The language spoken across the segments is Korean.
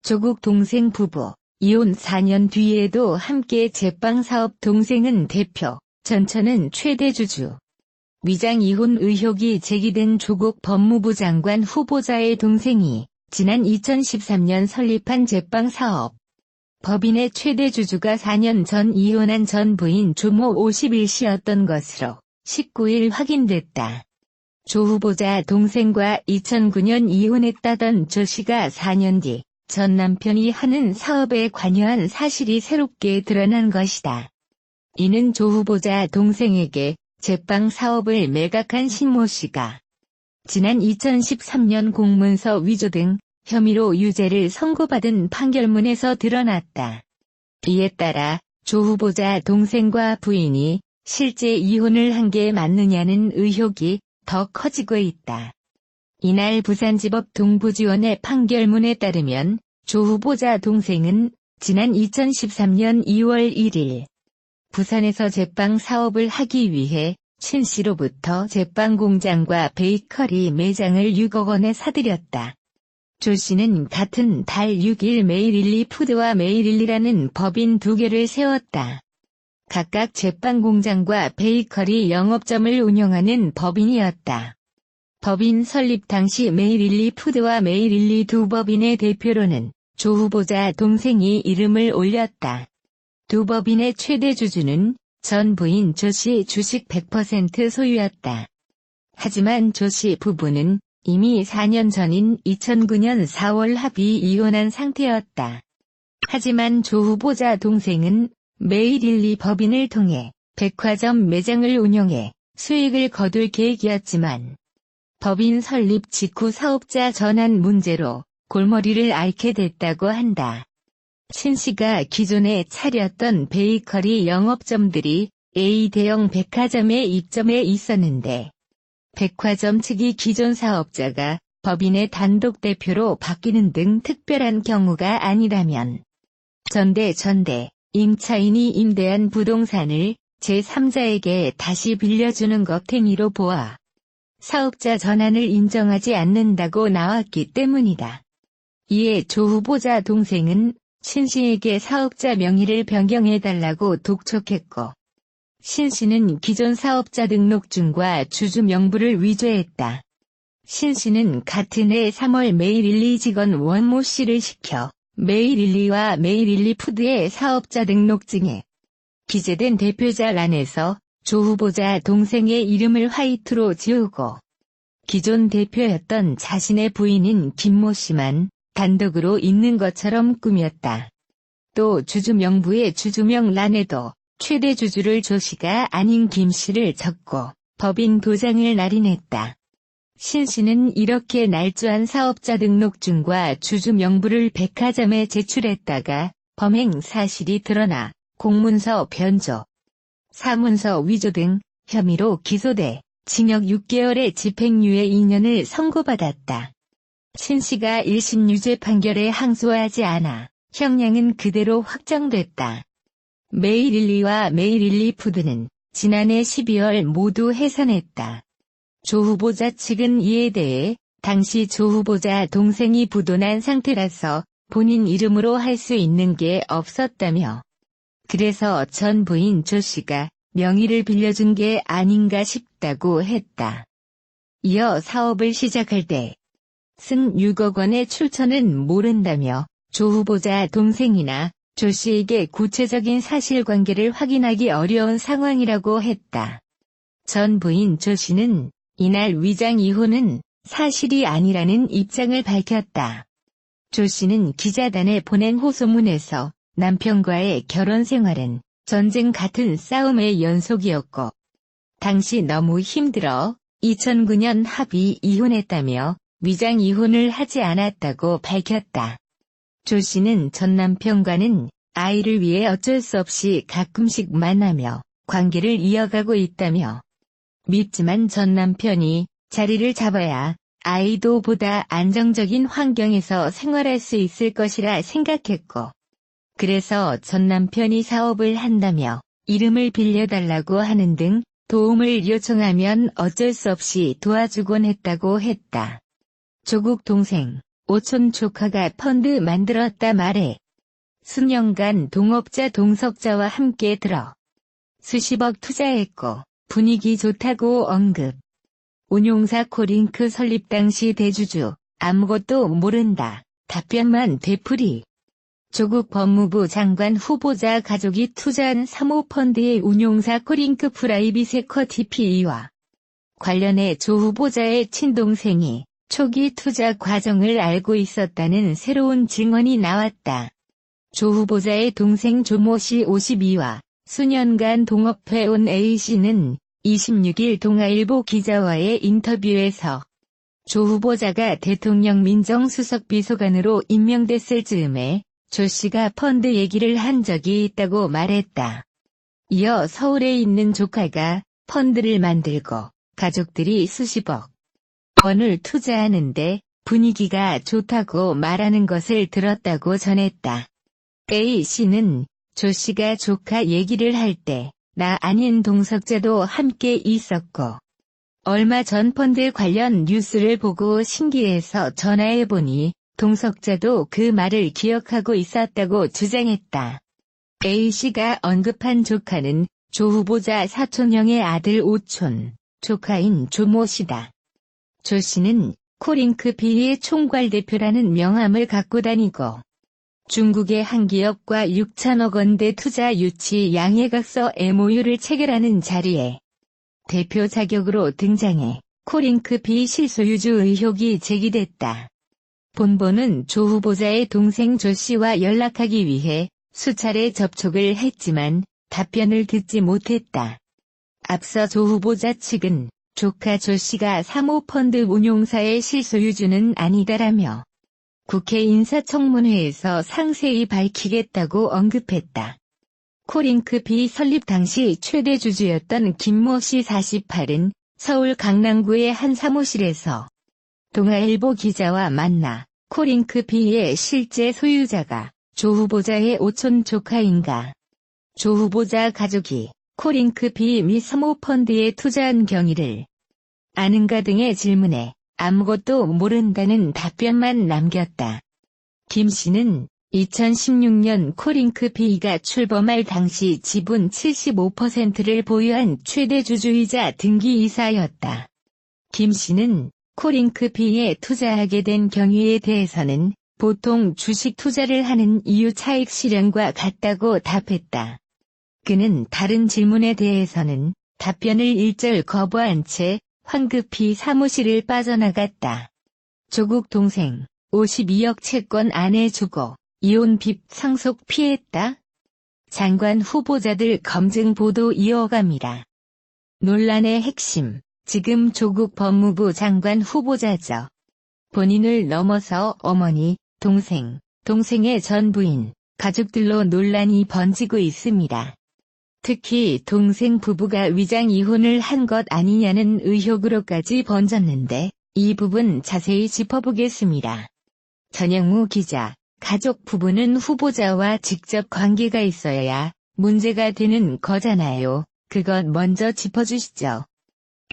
조국 동생 부부, 이혼 4년 뒤에도 함께 제빵사업. 동생은 대표, 전처는 최대 주주. 위장 이혼 의혹이 제기된 조국 법무부 장관 후보자의 동생이 지난 2013년 설립한 제빵사업. 법인의 최대 주주가 4년 전 이혼한 전 부인 조모 51씨였던 것으로 19일 확인됐다. 조 후보자 동생과 2009년 이혼했다던 조 씨가 4년 뒤 전 남편이 하는 사업에 관여한 사실이 새롭게 드러난 것이다. 이는 조 후보자 동생에게 제빵 사업을 매각한 신모 씨가 지난 2013년 공문서 위조 등 혐의로 유죄를 선고받은 판결문에서 드러났다. 이에 따라 조 후보자 동생과 부인이 실제 이혼을 한 게 맞느냐는 의혹이 더 커지고 있다. 이날 부산지법 동부지원의 판결문에 따르면 조 후보자 동생은 지난 2013년 2월 1일 부산에서 제빵 사업을 하기 위해 신 씨로부터 제빵 공장과 베이커리 매장을 6억 원에 사들였다. 조 씨는 같은 달 6일 메이릴리 푸드와 메이릴리라는 법인 2개를 세웠다. 각각 제빵 공장과 베이커리 영업점을 운영하는 법인이었다. 법인 설립 당시 메이릴리 푸드와 메이릴리 두 법인의 대표로는 조 후보자 동생이 이름을 올렸다. 두 법인의 최대 주주는 전 부인 조 씨 주식 100% 소유였다. 하지만 조 씨 부부는 이미 4년 전인 2009년 4월 합의 이혼한 상태였다. 하지만 조 후보자 동생은 메이릴리 법인을 통해 백화점 매장을 운영해 수익을 거둘 계획이었지만 법인 설립 직후 사업자 전환 문제로 골머리를 앓게 됐다고 한다. 신 씨가 기존에 차렸던 베이커리 영업점들이 A 대형 백화점에 입점해 있었는데 백화점 측이 기존 사업자가 법인의 단독 대표로 바뀌는 등 특별한 경우가 아니라면 전대 임차인이 임대한 부동산을 제3자에게 다시 빌려주는 것 행위로 보아 사업자 전환을 인정하지 않는다고 나왔기 때문이다. 이에 조 후보자 동생은 신 씨에게 사업자 명의를 변경해달라고 독촉했고 신 씨는 기존 사업자 등록증과 주주 명부를 위조했다. 신 씨는 같은 해 3월 메이릴리 직원 원모 씨를 시켜 메이릴리와 메이릴리 푸드의 사업자 등록증에 기재된 대표자란에서 조 후보자 동생의 이름을 화이트로 지우고 기존 대표였던 자신의 부인인 김모 씨만 단독으로 있는 것처럼 꾸몄다. 또 주주 명부의 주주명 란에도 최대 주주를 조 씨가 아닌 김 씨를 적고 법인 도장을 날인했다. 신 씨는 이렇게 날조한 사업자 등록증과 주주 명부를 백화점에 제출했다가 범행 사실이 드러나 공문서 변조, 사문서 위조 등 혐의로 기소돼 징역 6개월의 집행유예 2년을 선고받았다. 신 씨가 1심 유죄 판결에 항소하지 않아 형량은 그대로 확정됐다. 메이릴리와 메이릴리 푸드는 지난해 12월 모두 해산했다. 조 후보자 측은 이에 대해 당시 조 후보자 동생이 부도난 상태라서 본인 이름으로 할 수 있는 게 없었다며 그래서 전 부인 조 씨가 명의를 빌려준 게 아닌가 싶다고 했다. 이어 사업을 시작할 때 쓴 6억 원의 출처는 모른다며 조 후보자 동생이나 조 씨에게 구체적인 사실관계를 확인하기 어려운 상황이라고 했다. 전 부인 조 씨는 이날 위장 이혼은 사실이 아니라는 입장을 밝혔다. 조 씨는 기자단에 보낸 호소문에서 남편과의 결혼 생활은 전쟁 같은 싸움의 연속이었고 당시 너무 힘들어 2009년 합의 이혼했다며 위장 이혼을 하지 않았다고 밝혔다. 조 씨는 전 남편과는 아이를 위해 어쩔 수 없이 가끔씩 만나며 관계를 이어가고 있다며 믿지만 전 남편이 자리를 잡아야 아이도 보다 안정적인 환경에서 생활할 수 있을 것이라 생각했고 그래서 전 남편이 사업을 한다며 이름을 빌려달라고 하는 등 도움을 요청하면 어쩔 수 없이 도와주곤 했다고 했다. 조국 동생 오촌 조카가 펀드 만들었다 말해. 수년간 동업자 동석자와 함께 들어 수십억 투자했고 분위기 좋다고 언급. 운용사 코링크 설립 당시 대주주 아무것도 모른다. 답변만 되풀이. 조국 법무부 장관 후보자 가족이 투자한 사모펀드의 운용사 코링크 프라이빗 에쿼티 PE와 관련해 조 후보자의 친동생이 초기 투자 과정을 알고 있었다는 새로운 증언이 나왔다. 조 후보자의 동생 조모 씨 52와 수년간 동업해온 A씨는 26일 동아일보 기자와의 인터뷰에서 조 후보자가 대통령 민정수석 비서관으로 임명됐을 즈음에 조 씨가 펀드 얘기를 한 적이 있다고 말했다. 이어 서울에 있는 조카가 펀드를 만들고 가족들이 수십억 원을 투자하는데 분위기가 좋다고 말하는 것을 들었다고 전했다. A씨는 조 씨가 조카 얘기를 할 때 나 아닌 동석자도 함께 있었고 얼마 전 펀드 관련 뉴스를 보고 신기해서 전화해보니 동석자도 그 말을 기억하고 있었다고 주장했다. A씨가 언급한 조카는 조 후보자 사촌형의 아들 오촌, 조카인 조모 씨다. 조 씨는 코링크 PE의 총괄대표라는 명함을 갖고 다니고 중국의 한 기업과 6천억 원대 투자 유치 양해각서 MOU를 체결하는 자리에 대표 자격으로 등장해 코링크 PE 실소유주 의혹이 제기됐다. 본보는 조 후보자의 동생 조 씨와 연락하기 위해 수차례 접촉을 했지만 답변을 듣지 못했다. 앞서 조 후보자 측은 조카 조 씨가 사모펀드 운용사의 실소유주는 아니다라며 국회 인사청문회에서 상세히 밝히겠다고 언급했다. 코링크 PE 설립 당시 최대 주주였던 김모 씨 48은 서울 강남구의 한 사무실에서 동아일보 기자와 만나 코링크 PE의 실제 소유자가 조 후보자의 오촌 조카인가, 조 후보자 가족이 코링크 PE 및 사모펀드에 투자한 경위를 아는가 등의 질문에 아무것도 모른다는 답변만 남겼다. 김 씨는 2016년 코링크 PE가 출범할 당시 지분 75%를 보유한 최대 주주이자 등기이사였다. 김 씨는 코링크 PE에 투자하게 된 경위에 대해서는 보통 주식 투자를 하는 이유 차익 실현과 같다고 답했다. 그는 다른 질문에 대해서는 답변을 일절 거부한 채 황급히 사무실을 빠져나갔다. 조국 동생 52억 채권 아내 주고 이혼 빚 상속 피했다? 장관 후보자들 검증 보도 이어갑니다. 논란의 핵심, 지금 조국 법무부 장관 후보자죠. 본인을 넘어서 어머니, 동생, 동생의 전 부인, 가족들로 논란이 번지고 있습니다. 특히 동생 부부가 위장 이혼을 한 것 아니냐는 의혹으로까지 번졌는데 이 부분 자세히 짚어보겠습니다. 전영무 기자, 가족 부부는 후보자와 직접 관계가 있어야 문제가 되는 거잖아요. 그것 먼저 짚어주시죠.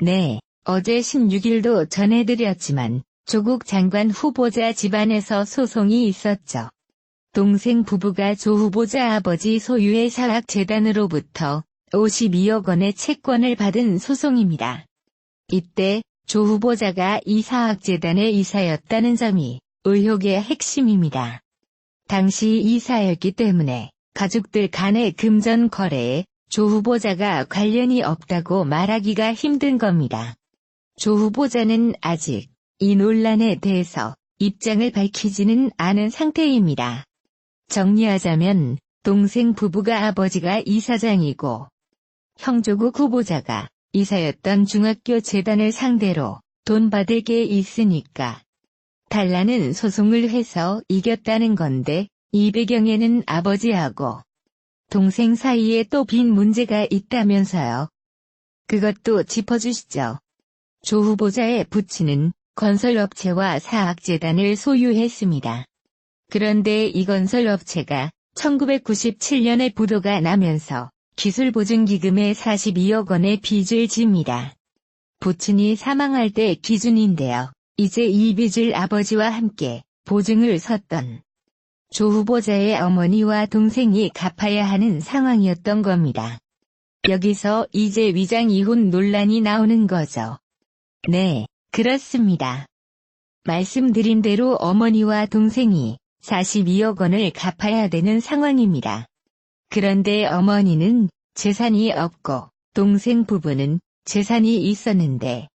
네, 어제 16일도 전해드렸지만 조국 장관 후보자 집안에서 소송이 있었죠. 동생 부부가 조 후보자 아버지 소유의 사학재단으로부터 52억 원의 채권을 받은 소송입니다. 이때 조 후보자가 이 사학재단의 이사였다는 점이 의혹의 핵심입니다. 당시 이사였기 때문에 가족들 간의 금전 거래에 조 후보자가 관련이 없다고 말하기가 힘든 겁니다. 조 후보자는 아직 이 논란에 대해서 입장을 밝히지는 않은 상태입니다. 정리하자면 동생 부부가 아버지가 이사장이고 형조국 후보자가 이사였던 중학교 재단을 상대로 돈 받을 게 있으니까 달라는 소송을 해서 이겼다는 건데 이 배경에는 아버지하고 동생 사이에 또 빈 문제가 있다면서요. 그것도 짚어주시죠. 조 후보자의 부친은 건설업체와 사학재단을 소유했습니다. 그런데 이 건설업체가 1997년에 부도가 나면서 기술보증기금에 42억 원의 빚을 집니다. 부친이 사망할 때 기준인데요. 이제 이 빚을 아버지와 함께 보증을 섰던 조 후보자의 어머니와 동생이 갚아야 하는 상황이었던 겁니다. 여기서 이제 위장 이혼 논란이 나오는 거죠. 네, 그렇습니다. 말씀드린 대로 어머니와 동생이 42억 원을 갚아야 되는 상황입니다. 그런데 어머니는 재산이 없고 동생 부부는 재산이 있었는데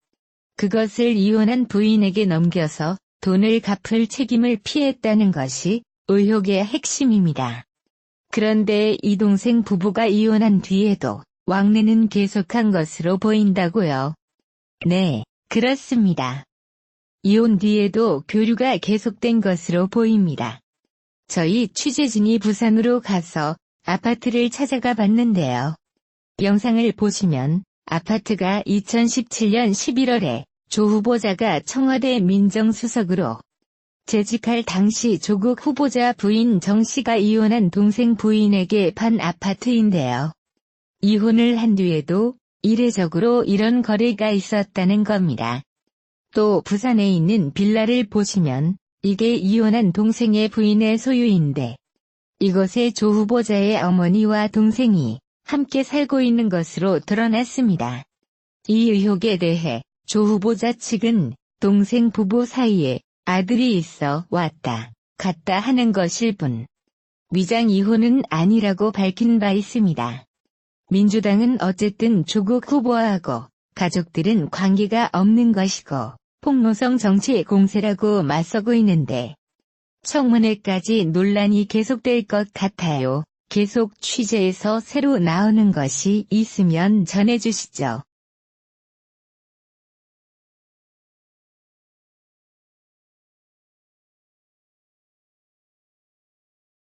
그것을 이혼한 부인에게 넘겨서 돈을 갚을 책임을 피했다는 것이 의혹의 핵심입니다. 그런데 이 동생 부부가 이혼한 뒤에도 왕래는 계속한 것으로 보인다고요. 네, 그렇습니다. 이혼 뒤에도 교류가 계속된 것으로 보입니다. 저희 취재진이 부산으로 가서 아파트를 찾아가 봤는데요. 영상을 보시면 아파트가 2017년 11월에 조 후보자가 청와대 민정수석으로 재직할 당시 조국 후보자 부인 정 씨가 이혼한 동생 부인에게 판 아파트인데요. 이혼을 한 뒤에도 이례적으로 이런 거래가 있었다는 겁니다. 또 부산에 있는 빌라를 보시면 이게 이혼한 동생의 부인의 소유인데 이곳에 조 후보자의 어머니와 동생이 함께 살고 있는 것으로 드러났습니다. 이 의혹에 대해 조 후보자 측은 동생 부부 사이에 아들이 있어 왔다 갔다 하는 것일 뿐 위장 이혼은 아니라고 밝힌 바 있습니다. 민주당은 어쨌든 조국 후보하고 가족들은 관계가 없는 것이고 폭로성 정치 공세라고 맞서고 있는데 청문회까지 논란이 계속될 것 같아요. 계속 취재해서 새로 나오는 것이 있으면 전해주시죠.